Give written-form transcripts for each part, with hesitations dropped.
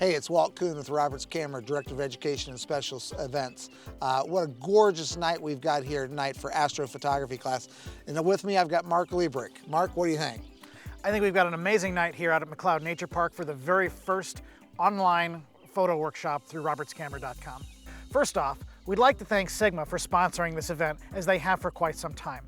Hey, it's Walt Kuhn with Roberts Camera, Director of Education and Special Events. What a gorgeous night we've got here tonight for astrophotography class. And with me, I've got Marc Lebryk. Marc, what do you think? I think we've got an amazing night here out at McLeod Nature Park for the very first online photo workshop through robertscamera.com. First off, we'd like to thank Sigma for sponsoring this event, as they have for quite some time.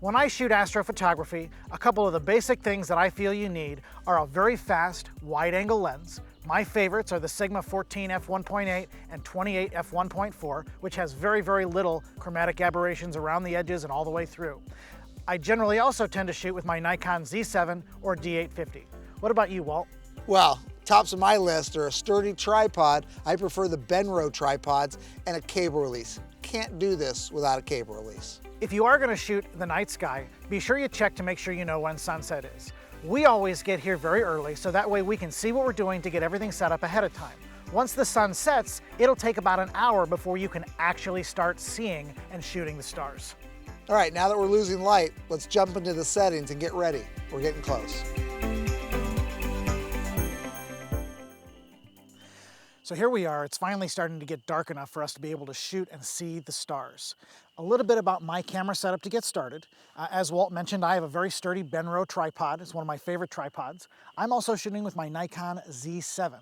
When I shoot astrophotography, a couple of the basic things that I feel you need are a very fast, wide-angle lens. My favorites are the Sigma 14 f1.8 and 28 f1.4, which has very, very little chromatic aberrations around the edges and all the way through. I generally also tend to shoot with my Nikon Z7 or D850. What about you, Walt? Well, tops of my list are a sturdy tripod. I prefer the Benro tripods and a cable release. Can't do this without a cable release. If you are going to shoot the night sky, be sure you check to make sure you know when sunset is. We always get here very early, so that way we can see what we're doing to get everything set up ahead of time. Once the sun sets, it'll take about an hour before you can actually start seeing and shooting the stars. All right, now that we're losing light, let's jump into the settings and get ready. We're getting close. So here we are, it's finally starting to get dark enough for us to be able to shoot and see the stars. A little bit about my camera setup to get started. As Walt mentioned, I have a very sturdy Benro tripod. It's one of my favorite tripods. I'm also shooting with my Nikon Z7.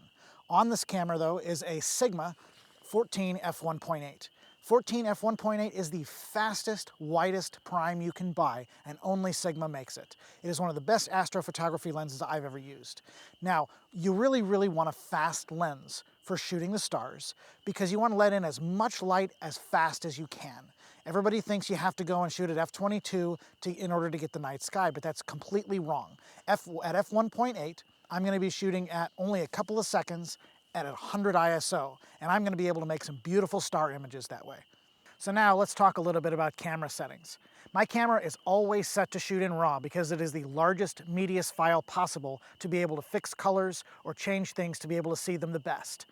On this camera though is a Sigma 14 f1.8. 14 f1.8 is the fastest, widest prime you can buy, and only Sigma makes it. It is one of the best astrophotography lenses I've ever used. Now, you really want a fast lens for shooting the stars because you want to let in as much light as fast as you can. Everybody thinks you have to go and shoot at f22 in order to get the night sky, but that's completely wrong. At f1.8, I'm going to be shooting at only a couple of seconds at 100 ISO, and I'm going to be able to make some beautiful star images that way. So now let's talk a little bit about camera settings. My camera is always set to shoot in RAW because it is the largest, meatiest file possible to be able to fix colors or change things to be able to see them the best.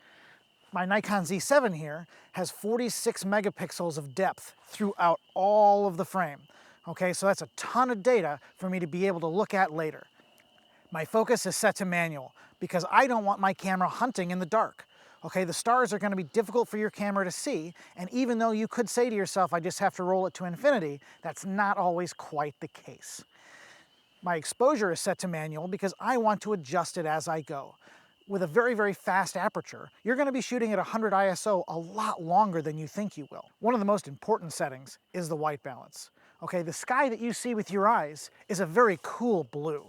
My Nikon Z7 here has 46 megapixels of depth throughout all of the frame. Okay, so that's a ton of data for me to be able to look at later. My focus is set to manual because I don't want my camera hunting in the dark. Okay, the stars are going to be difficult for your camera to see, and even though you could say to yourself, I just have to roll it to infinity, that's not always quite the case. My exposure is set to manual because I want to adjust it as I go. With a very fast aperture, you're going to be shooting at 100 ISO a lot longer than you think you will. One of the most important settings is the white balance. Okay, the sky that you see with your eyes is a very cool blue.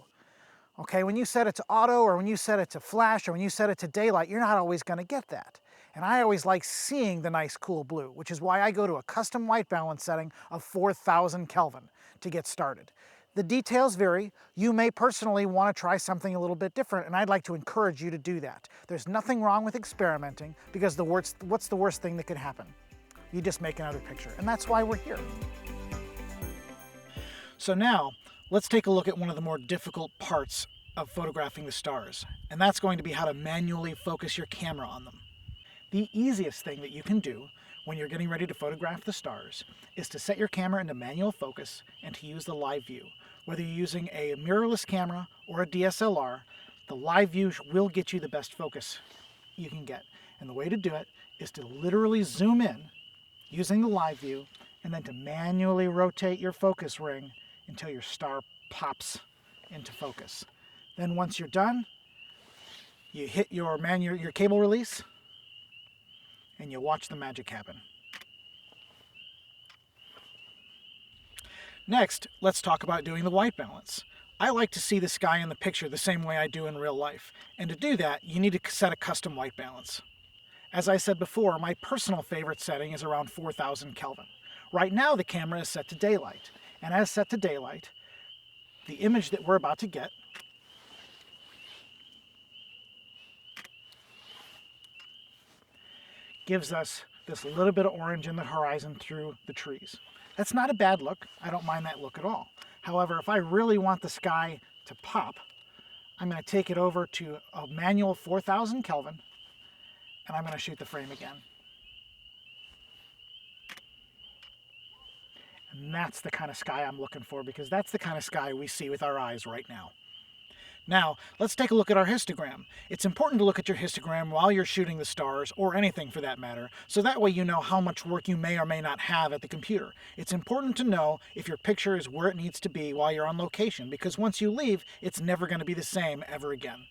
Okay, when you set it to auto or when you set it to flash or when you set it to daylight, you're not always going to get that. And I always like seeing the nice cool blue, which is why I go to a custom white balance setting of 4,000 Kelvin to get started. The details vary. You may personally want to try something a little bit different, and I'd like to encourage you to do that. There's nothing wrong with experimenting because what's the worst thing that could happen? You just make another picture, and that's why we're here. So now, let's take a look at one of the more difficult parts of photographing the stars, and that's going to be how to manually focus your camera on them. The easiest thing that you can do when you're getting ready to photograph the stars is to set your camera into manual focus and to use the live view. Whether you're using a mirrorless camera or a DSLR, the live view will get you the best focus you can get. And the way to do it is to literally zoom in using the live view and then to manually rotate your focus ring until your star pops into focus. Then once you're done, you hit your cable release and you watch the magic happen. Next, let's talk about doing the white balance. I like to see the sky in the picture the same way I do in real life, and to do that, you need to set a custom white balance. As I said before, my personal favorite setting is around 4,000 Kelvin. Right now, the camera is set to daylight, and as set to daylight, the image that we're about to get gives us this little bit of orange in the horizon through the trees. That's not a bad look. I don't mind that look at all. However, if I really want the sky to pop, I'm going to take it over to a manual 4,000 Kelvin, and I'm going to shoot the frame again. And that's the kind of sky I'm looking for because that's the kind of sky we see with our eyes right now. Now, let's take a look at our histogram. It's important to look at your histogram while you're shooting the stars, or anything for that matter, so that way you know how much work you may or may not have at the computer. It's important to know if your picture is where it needs to be while you're on location, because once you leave, it's never going to be the same ever again.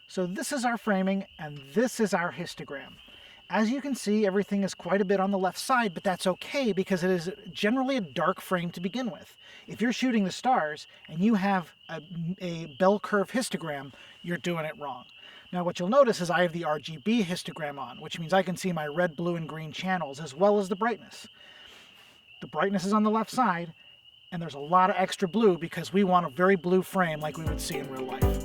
So this is our framing, and this is our histogram. As you can see, everything is quite a bit on the left side, but that's okay because it is generally a dark frame to begin with. If you're shooting the stars and you have a bell curve histogram, you're doing it wrong. Now what you'll notice is I have the RGB histogram on, which means I can see my red, blue, and green channels as well as the brightness. The brightness is on the left side, and there's a lot of extra blue because we want a very blue frame like we would see in real life.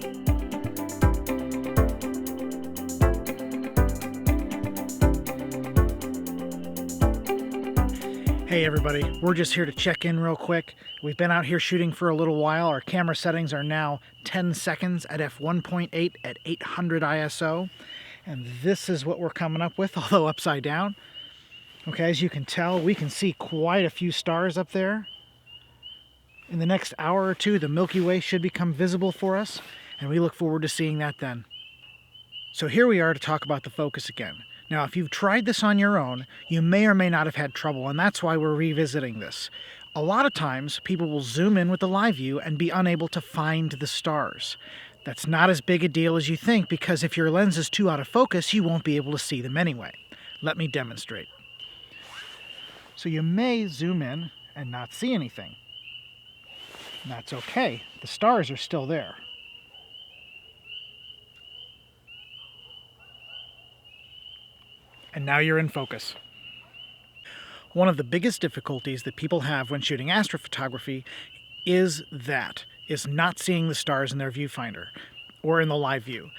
Hey everybody, we're just here to check in real quick. We've been out here shooting for a little while. Our camera settings are now 10 seconds at f1.8 at 800 ISO. And this is what we're coming up with, although upside down. Okay, as you can tell, we can see quite a few stars up there. In the next hour or two, the Milky Way should become visible for us, and we look forward to seeing that then. So here we are to talk about the focus again. Now, if you've tried this on your own, you may or may not have had trouble, and that's why we're revisiting this. A lot of times, people will zoom in with the live view and be unable to find the stars. That's not as big a deal as you think, because if your lens is too out of focus, you won't be able to see them anyway. Let me demonstrate. So you may zoom in and not see anything. That's okay. The stars are still there. And now you're in focus. One of the biggest difficulties that people have when shooting astrophotography is not seeing the stars in their viewfinder or in the live view.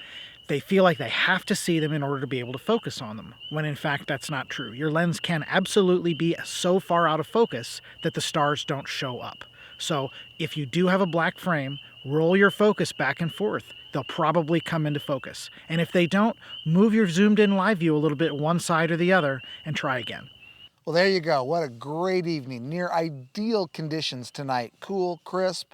They feel like they have to see them in order to be able to focus on them, when in fact that's not true. Your lens can absolutely be so far out of focus that the stars don't show up. So if you do have a black frame, roll your focus back and forth. They'll probably come into focus. And if they don't, move your zoomed in live view a little bit one side or the other and try again. Well, there you go. What a great evening. Near ideal conditions tonight. Cool, crisp,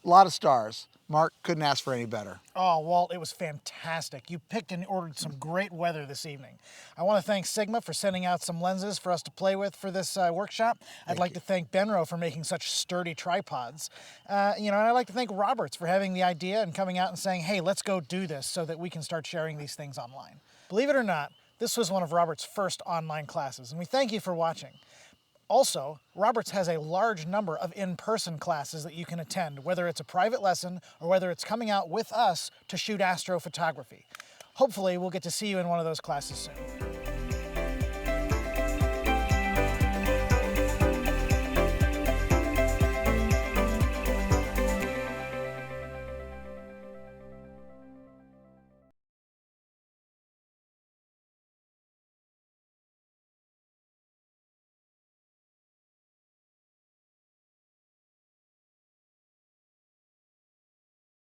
a lot of stars. Mark, couldn't ask for any better. Oh, Walt, it was fantastic. You picked and ordered some great weather this evening. I want to thank Sigma for sending out some lenses for us to play with for this workshop. I'd like to thank Benro for making such sturdy tripods. And I'd like to thank Roberts for having the idea and coming out and saying, hey, let's go do this so that we can start sharing these things online. Believe it or not, this was one of Roberts' first online classes, and we thank you for watching. Also, Roberts has a large number of in-person classes that you can attend, whether it's a private lesson or whether it's coming out with us to shoot astrophotography. Hopefully, we'll get to see you in one of those classes soon.